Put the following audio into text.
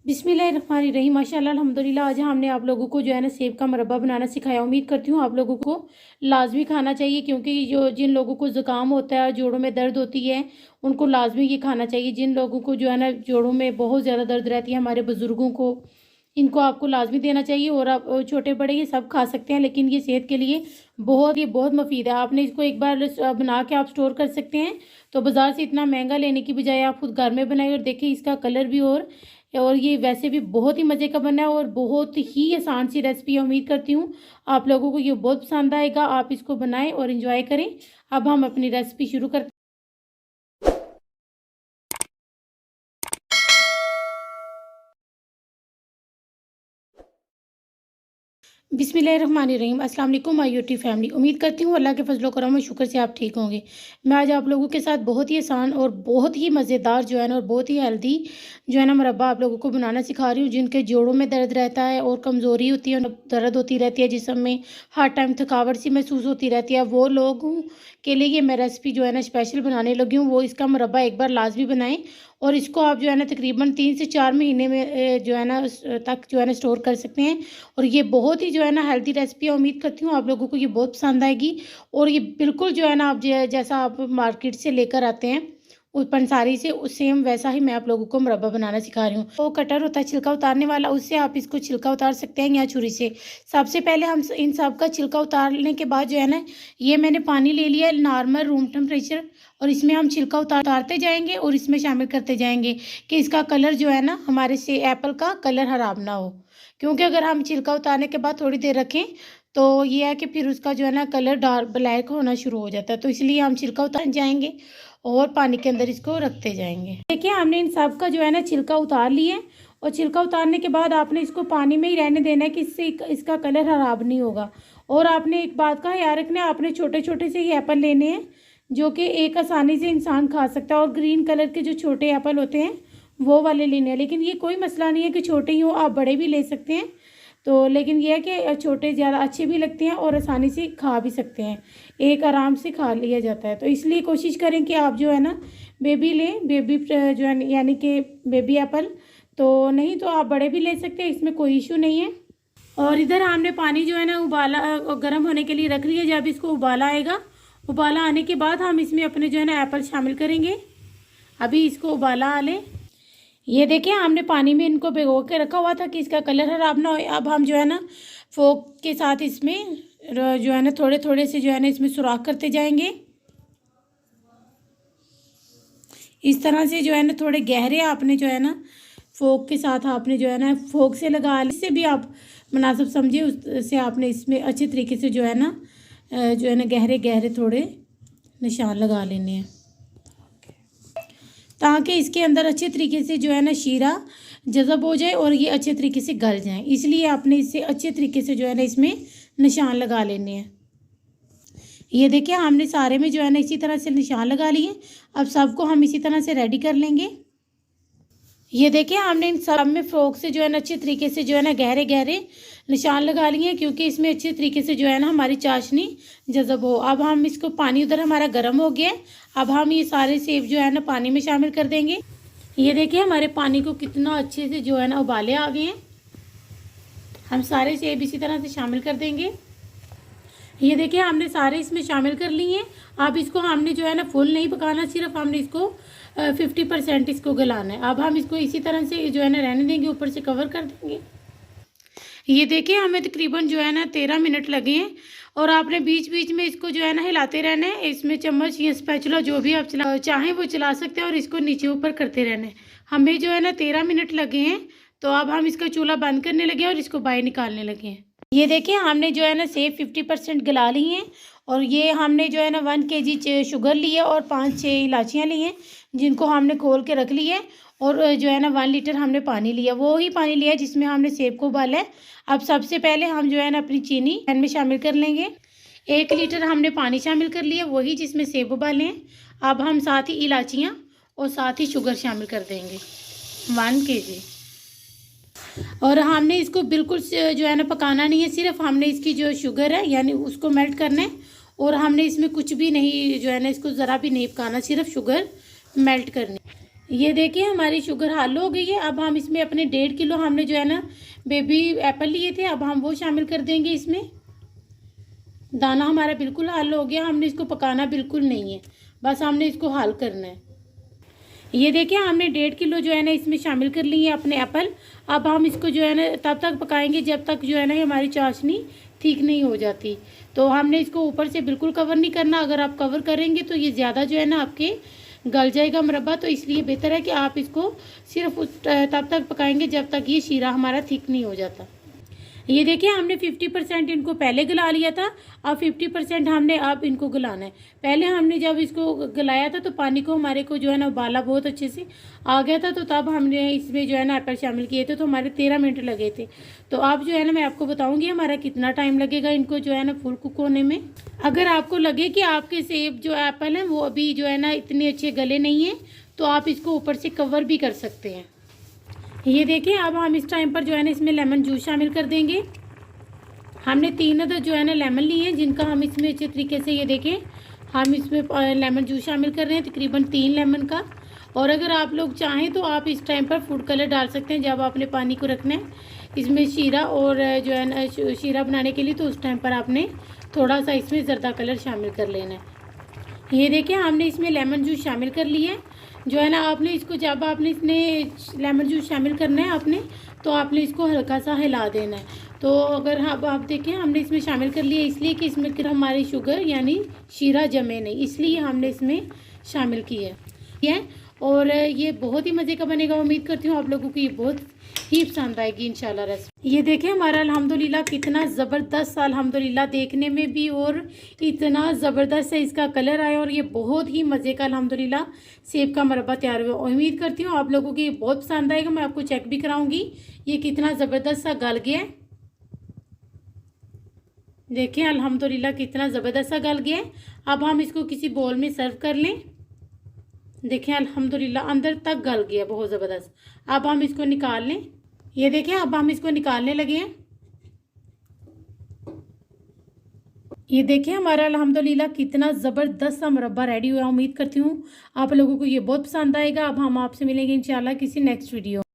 बिस्मिल्लाहिर्रहमानिर्रहीम माशाल्लाह अल्हम्दुलिल्लाह। आज हमने आप लोगों को जो है ना सेब का मुरब्बा बनाना सिखाया। उम्मीद करती हूँ आप लोगों को लाजमी खाना चाहिए, क्योंकि जिन लोगों को ज़ुकाम होता है, जोड़ों में दर्द होती है, उनको लाजमी ये खाना चाहिए। जिन लोगों को जो है ना जोड़ों में बहुत ज़्यादा दर्द रहती है, हमारे बुज़ुर्गों को, इनको आपको लाजमी देना चाहिए। और आप छोटे बड़े ये सब खा सकते हैं, लेकिन ये सेहत के लिए बहुत मुफीद है। आपने इसको एक बार बना के आप स्टोर कर सकते हैं। तो बाज़ार से इतना महंगा लेने की बजाय आप खुद घर में बनाइए। और देखिए इसका कलर भी और ये वैसे भी बहुत ही मज़े का बना है और बहुत ही आसान सी रेसिपी है। उम्मीद करती हूँ आप लोगों को ये बहुत पसंद आएगा। आप इसको बनाएं और इन्जॉय करें। अब हम अपनी रेसिपी शुरू करते बिस्मिल्लाहिर्रहमानिर्रहीम। अस्सलाम वालेकुम माय यूट्यूब फैमिली। उम्मीद करती हूँ अल्लाह के फजलो करम और शुक्र से आप ठीक होंगे। मैं आज आप लोगों के साथ बहुत ही आसान और बहुत ही मज़ेदार जो है ना और बहुत ही हेल्दी जो है ना मुरब्बा आप लोगों को बनाना सिखा रही हूँ। जिनके जोड़ों में दर्द रहता है और कमज़ोरी होती है, दर्द होती रहती है जिस्म में, हर टाइम थकावट सी महसूस होती रहती है, वो लोगों के लिए ये मैं रेसिपी जो है ना स्पेशल बनाने लगी हूँ। वो इसका मुरब्बा एक बार लाजमी बनाएं और इसको आप जो है ना तकरीबन 3 से 4 महीने में जो है ना तक जो है ना स्टोर कर सकते हैं। और ये बहुत ही जो है ना हेल्दी रेसिपी है। उम्मीद करती हूँ आप लोगों को ये बहुत पसंद आएगी। और ये बिल्कुल जो है ना आप जैसा आप मार्केट से लेकर आते हैं उस पंसारी से, उस सेम वैसा ही मैं आप लोगों को मुरब्बा बनाना सिखा रही हूँ। तो कटर होता है छिलका उतारने वाला, उससे आप इसको छिलका उतार सकते हैं या छुरी से। सबसे पहले हम इन सब का छिलका उतारने के बाद जो है ना ये मैंने पानी ले लिया नॉर्मल रूम टेम्परेचर, और इसमें हम छिलका उतारते जाएंगे और इसमें शामिल करते जाएंगे कि इसका कलर जो है ना हमारे से एप्पल का कलर ख़राब ना हो। क्योंकि अगर हम छिलका उतारने के बाद थोड़ी देर रखें तो ये है कि फिर उसका जो है ना कलर डार्क ब्लैक होना शुरू हो जाता है। तो इसलिए हम छिलका उतार जाएंगे और पानी के अंदर इसको रखते जाएंगे। देखिए हमने इन सब का जो है ना छिलका उतार लिया है। और छिलका उतारने के बाद आपने इसको पानी में ही रहने देना है कि इससे इसका कलर ख़राब नहीं होगा। और आपने एक बात का ख्याल रखना है, आपने छोटे छोटे से ही एप्पल लेने हैं जो कि एक आसानी से इंसान खा सकता है। और ग्रीन कलर के जो छोटे एप्पल होते हैं वो वाले लेने हैं। लेकिन ये कोई मसला नहीं है कि छोटे ही हो, आप बड़े भी ले सकते हैं। तो लेकिन यह है कि छोटे ज़्यादा अच्छे भी लगते हैं और आसानी से खा भी सकते हैं, एक आराम से खा लिया जाता है। तो इसलिए कोशिश करें कि आप जो है ना बेबी लें, बेबी जो है यानी कि बेबी एप्पल। तो नहीं तो आप बड़े भी ले सकते हैं, इसमें कोई इशू नहीं है। और इधर हमने पानी जो है ना उबाला गर्म होने के लिए रख लिया। जब इसको उबाला आएगा, उबाला आने के बाद हम इसमें अपने जो है ना एप्पल शामिल करेंगे। अभी इसको उबाला आ ले। ये देखिए हमने पानी में इनको भिगो के रखा हुआ था कि इसका कलर ख़राब ना हो। अब हम जो है ना फोक के साथ इसमें जो है ना थोड़े थोड़े से जो है ना इसमें सुराख करते जाएंगे। इस तरह से जो है ना थोड़े गहरे आपने जो है ना फोक के साथ आपने जो है ना फोक से लगा, इससे भी आप मुनासिब समझिए, उससे आपने इसमें अच्छे तरीके से जो है ना गहरे गहरे थोड़े निशान लगा लेने हैं ताकि इसके अंदर अच्छे तरीके से जो है ना शीरा जज़ब हो जाए और ये अच्छे तरीके से गल जाए। इसलिए आपने इससे अच्छे तरीके से जो है ना इसमें निशान लगा लेने हैं। ये देखिए हमने सारे में जो है ना इसी तरह से निशान लगा लिए। अब सबको हम इसी तरह से रेडी कर लेंगे। ये देखिए हमने इन सब में फ्रॉक से जो है ना अच्छे तरीके से जो है ना गहरे गहरे निशान लगा लिए, क्योंकि इसमें अच्छे तरीके से जो है ना हमारी चाशनी जज़ब हो। अब हम इसको, पानी उधर हमारा गर्म हो गया है। अब हम ये सारे सेब जो है ना पानी में शामिल कर देंगे। ये देखिए हमारे पानी को कितना अच्छे से जो है ना उबाले आ गए हैं। हम सारे सेब इसी तरह से शामिल कर देंगे। ये देखिए हमने सारे इसमें शामिल कर लिए हैं। अब इसको हमने जो है ना फुल नहीं पकाना, सिर्फ हमने इसको 50% इसको गलाना है। अब हम इसको इसी तरह से जो है ना रहने देंगे, ऊपर से कवर कर देंगे। ये देखिए हमें तकरीबन जो है ना 13 मिनट लगे हैं। और आपने बीच बीच में इसको जो है ना हिलाते रहना है। इसमें चम्मच या स्पैचुला जो भी आप चाहें वो चला सकते हैं और इसको नीचे ऊपर करते रहना है। हमें जो है ना 13 मिनट लगे हैं। तो अब हम इसका चूल्हा बंद करने लगे और इसको बाहर निकालने लगे हैं। ये देखिए हमने जो है ना सेब 50% गला ली हैं। और ये हमने जो है ना 1 kg शुगर ली है और 5-6 इलायचियाँ ली हैं जिनको हमने खोल के रख ली है। और जो है ना 1 लीटर हमने पानी लिया, वो ही पानी लिया जिसमें हमने सेब को उबाला है। अब सबसे पहले हम जो है ना अपनी चीनी पैन में शामिल कर लेंगे। 1 लीटर हमने पानी शामिल कर लिया, वही जिसमें सेब उबाले हैं। अब हम साथ ही इलायचियाँ और साथ ही शुगर शामिल कर देंगे 1 kg। और हमने इसको बिल्कुल जो है ना पकाना नहीं है, सिर्फ हमने इसकी जो शुगर है यानी उसको मेल्ट करना है। और हमने इसमें कुछ भी नहीं जो है ना इसको ज़रा भी नहीं पकाना, सिर्फ शुगर मेल्ट करनी। ये देखिए हमारी शुगर हाल हो गई है। अब हम इसमें अपने 1.5 किलो हमने जो है ना बेबी एप्पल लिए थे, अब हम वो शामिल कर देंगे इसमें। दाना हमारा बिल्कुल हल हो गया, हमने इसको पकाना बिल्कुल नहीं है, बस हमने इसको हल करना है। ये देखिए हमने 1.5 किलो जो है ना इसमें शामिल कर ली है अपने एप्पल। अब हम इसको जो है ना तब तक पकाएंगे जब तक जो है ना हमारी चाशनी ठीक नहीं हो जाती। तो हमने इसको ऊपर से बिल्कुल कवर नहीं करना, अगर आप कवर करेंगे तो ये ज़्यादा जो है ना आपके गल जाएगा मुरब्बा। तो इसलिए बेहतर है कि आप इसको सिर्फ तब तक पकाएंगे जब तक ये शीरा हमारा थिक नहीं हो जाता। ये देखिए हमने 50% इनको पहले गला लिया था, अब 50% हमने अब इनको गलाना है। पहले हमने जब इसको गलाया था तो पानी को हमारे को जो है ना उबाला बहुत अच्छे से आ गया था, तो तब हमने इसमें जो है ना एप्पल शामिल किए थे, तो हमारे 13 मिनट लगे थे। तो अब जो है ना मैं आपको बताऊंगी हमारा कितना टाइम लगेगा इनको जो है ना फुल कुक होने में। अगर आपको लगे कि आपके सेब जो एप्पल हैं वो अभी जो है ना इतने अच्छे गले नहीं हैं, तो आप इसको ऊपर से कवर भी कर सकते हैं। ये देखिए अब हम इस टाइम पर जो है ना इसमें लेमन जूस शामिल कर देंगे। हमने 3 अदर जो है ना लेमन लिए हैं, जिनका हम इसमें अच्छे तरीके से ये देखें हम इसमें लेमन जूस शामिल कर रहे हैं, तकरीबन 3 लेमन का। और अगर आप लोग चाहें तो आप इस टाइम पर फूड कलर डाल सकते हैं जब आपने पानी को रखना है इसमें शीरा और जो है ना शीरा बनाने के लिए, तो उस टाइम पर आपने थोड़ा सा इसमें ज़र्दा कलर शामिल कर लेना है। ये देखिए हमने इसमें लेमन जूस शामिल कर लिया है। जो है ना आपने इसको जब आपने इसमें लेमन जूस शामिल करना है आपने, तो आपने इसको हल्का सा हिला देना है। तो अगर आप देखें हमने इसमें शामिल कर लिया इसलिए कि इसमें फिर हमारी शुगर यानी शीरा जमे नहीं, इसलिए हमने इसमें शामिल किया है। और ये बहुत ही मज़े का बनेगा। उम्मीद करती हूँ आप लोगों को ये बहुत ही पसंद आएगी इंशाल्लाह रेसिपी। ये देखें हमारा अल्हम्दुलिल्लाह कितना ज़बरदस्त अल्हम्दुलिल्लाह देखने में भी और इतना ज़बरदस्त है इसका कलर आया, और ये बहुत ही मज़े का अल्हम्दुलिल्लाह सेब का मुरब्बा तैयार हुआ। उम्मीद करती हूँ आप लोगों को ये बहुत पसंद आएगा। मैं आपको चेक भी कराऊँगी ये कितना ज़बरदस्त सा गल गया है। देखिए अल्हम्दुलिल्लाह कितना ज़बरदस्त सा गल गया है। अब हम इसको किसी बोल में सर्व कर लें। देखिए अल्हम्दुलिल्लाह अंदर तक गल गया बहुत ज़बरदस्त। अब हम इसको निकाल लें। ये देखिए अब हम इसको निकालने लगे हैं। ये देखिए हमारा अल्हम्दुलिल्लाह कितना ज़बरदस्त सा मुरब्बा रेडी हुआ। उम्मीद करती हूँ आप लोगों को ये बहुत पसंद आएगा। अब हम आपसे मिलेंगे इंशाल्लाह किसी नेक्स्ट वीडियो।